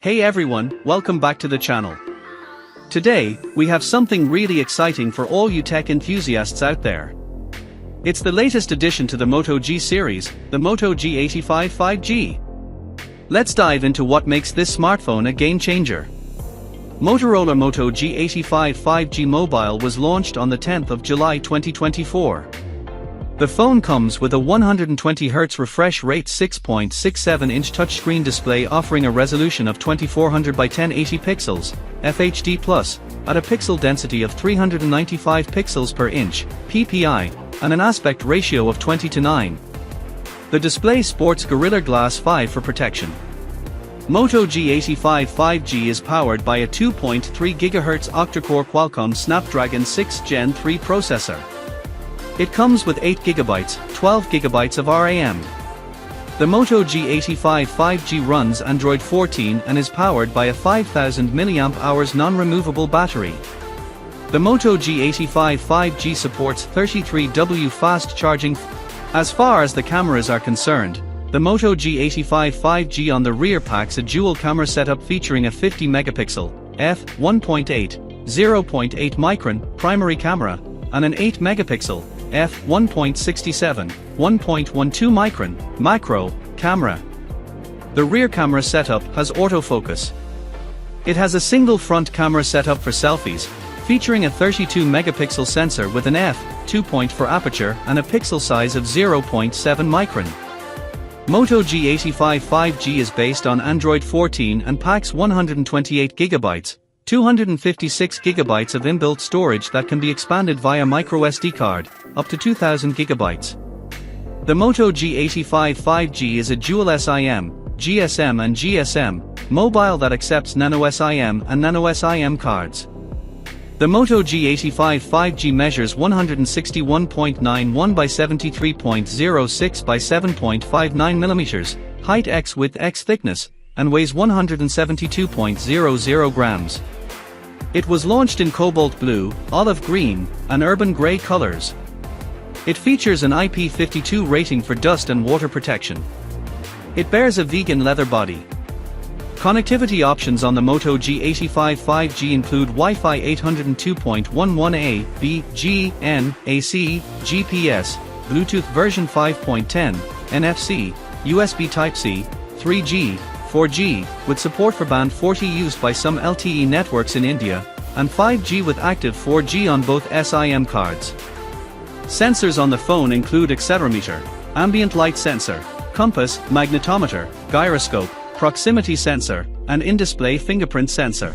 Hey everyone, welcome back to the channel. Today, we have something really exciting for all you tech enthusiasts out there. It's the latest addition to the Moto G series, the Moto G85 5G. Let's dive into what makes this smartphone a game changer. Motorola Moto G85 5G Mobile was launched on the 10th of July 2024. The phone comes with a 120Hz refresh rate 6.67-inch touchscreen display offering a resolution of 2400 by 1080 pixels, FHD+, at a pixel density of 395 pixels per inch, PPI, and an aspect ratio of 20:9. The display sports Gorilla Glass 5 for protection. Moto G85 5G is powered by a 2.3 GHz octa-core Qualcomm Snapdragon 6 Gen 3 processor. It comes with 8GB, 12GB of RAM. The Moto G85 5G runs Android 14 and is powered by a 5000 mAh non-removable battery. The Moto G85 5G supports 33W fast charging. As far as the cameras are concerned, the Moto G85 5G on the rear packs a dual camera setup featuring a 50-megapixel, f1.8, 0.8 micron primary camera, and an 8-megapixel, f1.67, 1.12 micron macro camera. The rear camera setup has autofocus. It has a single front camera setup for selfies, featuring a 32-megapixel sensor with an f2.4 aperture and a pixel size of 0.7 micron. Moto G85 5G is based on Android 14 and packs 128GB, 256GB of inbuilt storage that can be expanded via microSD card, up to 2000GB. The Moto G85 5G is a dual SIM, GSM and GSM, mobile that accepts nano SIM and nano SIM cards. The Moto G85 5G measures 161.91 by 73.06 by 7.59mm, height x width x thickness, and weighs 172.00 grams. It was launched in cobalt blue, olive green, and urban grey colors. It features an IP52 rating for dust and water protection. It bears a vegan leather body. Connectivity options on the Moto G85 5G include Wi-Fi 802.11a, B, G, N, AC, GPS, Bluetooth version 5.10, NFC, USB Type-C, 3G, 4G, with support for band 40 used by some LTE networks in India, and 5G with active 4G on both SIM cards. Sensors on the phone include accelerometer, ambient light sensor, compass, magnetometer, gyroscope, proximity sensor, and in-display fingerprint sensor.